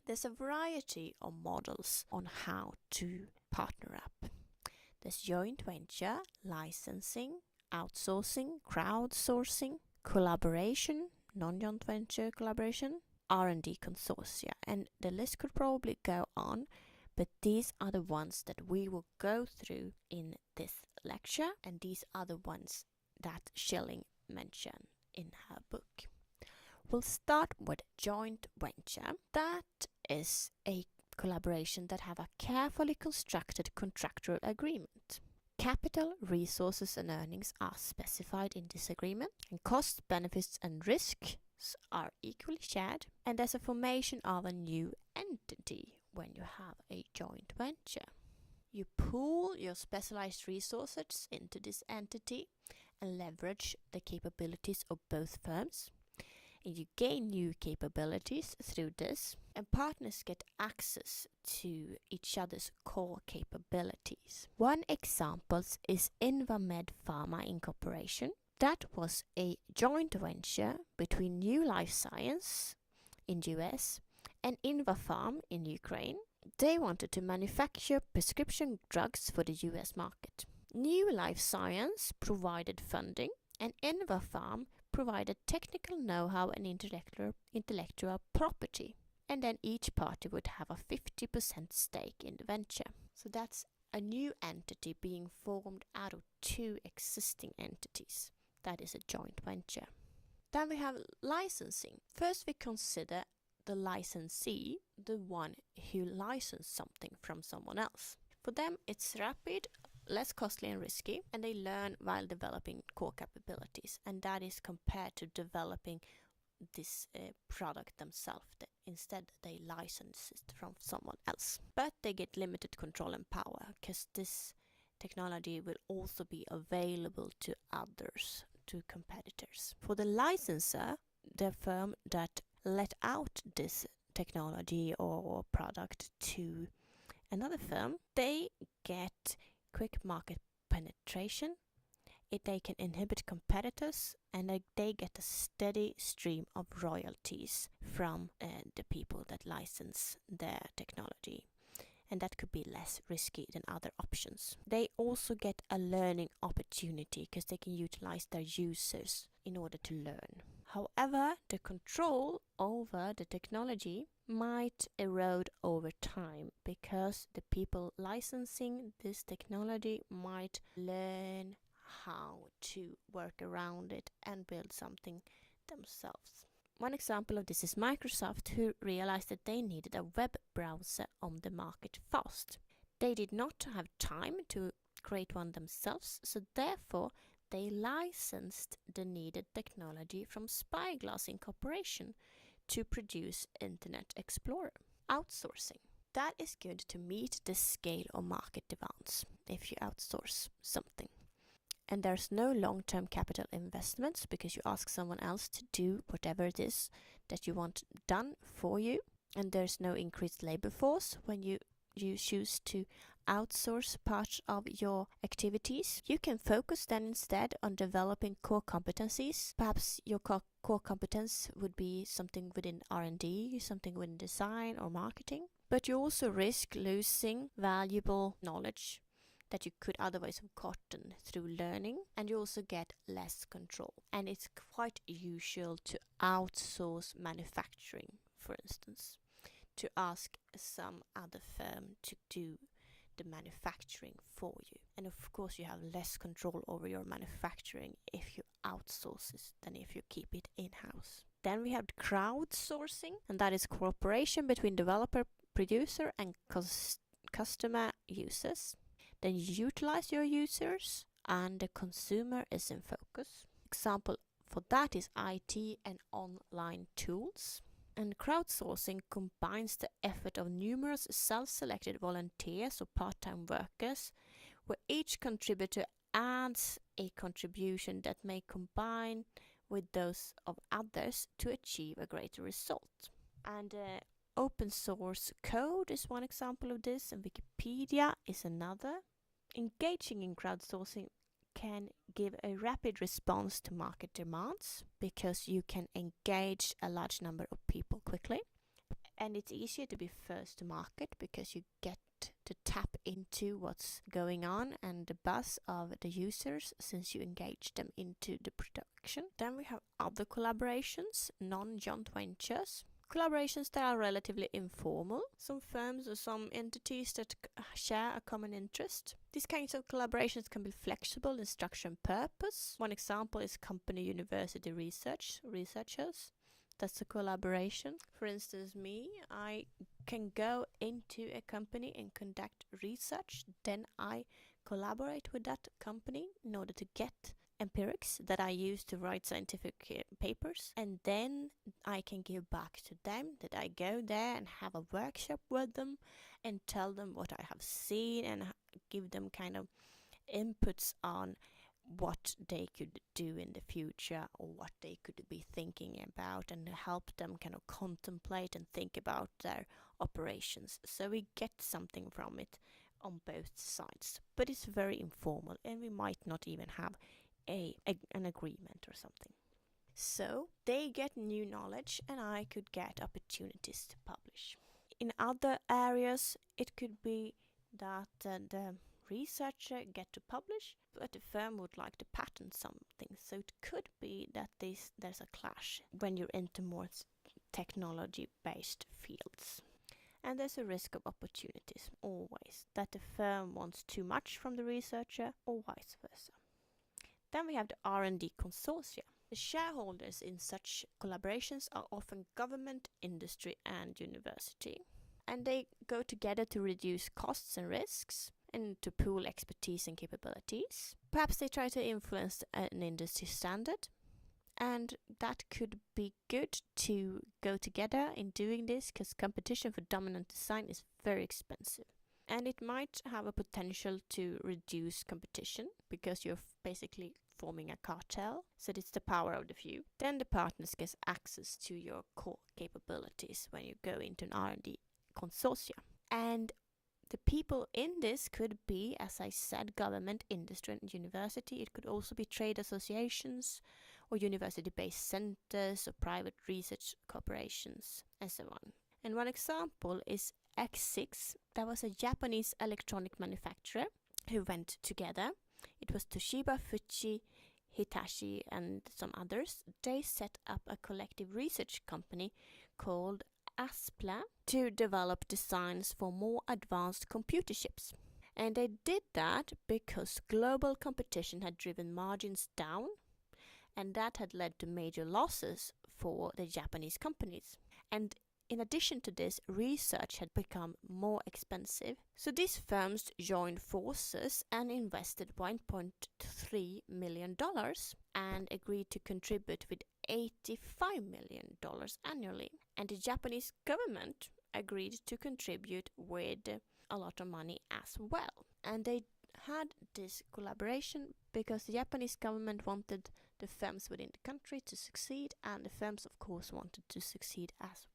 There's a variety of models on how to partner up. There's joint venture, licensing, outsourcing, crowdsourcing, collaboration, non-joint venture collaboration, R&D consortia, and the list could probably go on, but these are the ones that we will go through in this lecture, and these are the ones that Schilling mentioned in her book. We'll start with joint venture. That is a collaboration that have a carefully constructed contractual agreement. Capital, resources and earnings are specified in this agreement, and costs, benefits and risks are equally shared, and there's a formation of a new entity when you have a joint venture. You pool your specialized resources into this entity and leverage the capabilities of both firms. And you gain new capabilities through this, and partners get access to each other's core capabilities. One example is Invamed Pharma Incorporation. That was a joint venture between New Life Science in US and Invafarm in Ukraine. They wanted to manufacture prescription drugs for the US market. New Life Science provided funding, and Invafarm provided technical know-how and intellectual property. And then each party would have a 50% stake in the venture. So that's a new entity being formed out of two existing entities. That is a joint venture. Then we have licensing. First we consider the licensee, the one who licensed something from someone else. For them it's rapid, less costly and risky, and they learn while developing core capabilities, and that is compared to developing this product themselves. Instead they license it from someone else, but they get limited control and power because this technology will also be available to others, to competitors. For the licensor, the firm that let out this technology or product to another firm, they get quick market penetration, they can inhibit competitors, and they get a steady stream of royalties from the people that license their technology, and that could be less risky than other options. They also get a learning opportunity because they can utilize their users in order to learn. However, the control over the technology might erode over time because the people licensing this technology might learn how to work around it and build something themselves. One example of this is Microsoft, who realized that they needed a web browser on the market fast. They did not have time to create one themselves, so therefore they licensed the needed technology from Spyglass Incorporation to produce Internet Explorer. Outsourcing. That is good to meet the scale of market demands if you outsource something. And there's no long-term capital investments because you ask someone else to do whatever it is that you want done for you. And there's no increased labor force when you choose to outsource part of your activities. You can focus then instead on developing core competencies. Perhaps your core competence would be something within R&D, something within design or marketing. But you also risk losing valuable knowledge that you could otherwise have gotten through learning, and you also get less control. And it's quite usual to outsource manufacturing, for instance, to ask some other firm to do the manufacturing for you. And of course you have less control over your manufacturing if you outsource it than if you keep it in-house. Then we have crowdsourcing, and that is cooperation between developer, producer and customer users. Then you utilize your users and the consumer is in focus. Example for that is IT and online tools. And crowdsourcing combines the effort of numerous self-selected volunteers or part-time workers, where each contributor adds a contribution that may combine with those of others to achieve a greater result. And open source code is one example of this, and Wikipedia is another. Engaging in crowdsourcing can give a rapid response to market demands because you can engage a large number of people quickly. and it's easier to be first to market because you get to tap into what's going on and the buzz of the users since you engage them into the production. Then we have other collaborations, non-joint ventures. Collaborations that are relatively informal, some firms or some entities that share a common interest. These kinds of collaborations can be flexible in structure and purpose. One example is company-university researchers. That's a collaboration. For instance, I can go into a company and conduct research. Then I collaborate with that company in order to get empirics that I use to write scientific papers, and then I can give back to them, that I go there and have a workshop with them and tell them what I have seen and give them kind of inputs on what they could do in the future or what they could be thinking about, and help them kind of contemplate and think about their operations. So we get something from it on both sides, but it's very informal and we might not even have an agreement or something. So they get new knowledge and I could get opportunities to publish. In other areas, it could be that the researcher get to publish, but the firm would like to patent something. So it could be that there's a clash when you're into more technology-based fields. And there's a risk of opportunities, always, that the firm wants too much from the researcher or vice versa. Then we have the R&D consortia. The shareholders in such collaborations are often government, industry and university. And they go together to reduce costs and risks and to pool expertise and capabilities. Perhaps they try to influence an industry standard. And that could be good to go together in doing this because competition for dominant design is very expensive. And it might have a potential to reduce competition because you're basically forming a cartel. So it's the power of the few. Then the partners get access to your core capabilities when you go into an R&D consortia. And the people in this could be, as I said, government, industry and university. It could also be trade associations or university-based centers or private research corporations and so on. And one example is X6. That was a Japanese electronic manufacturer who went together. It was Toshiba, Fuji, Hitachi and some others. They set up a collective research company called Aspla to develop designs for more advanced computer chips. And they did that because global competition had driven margins down, and that had led to major losses for the Japanese companies. And in addition to this, research had become more expensive. So these firms joined forces and invested $1.3 million and agreed to contribute with $85 million annually. And the Japanese government agreed to contribute with a lot of money as well. And they had this collaboration because the Japanese government wanted the firms within the country to succeed, and the firms of course wanted to succeed as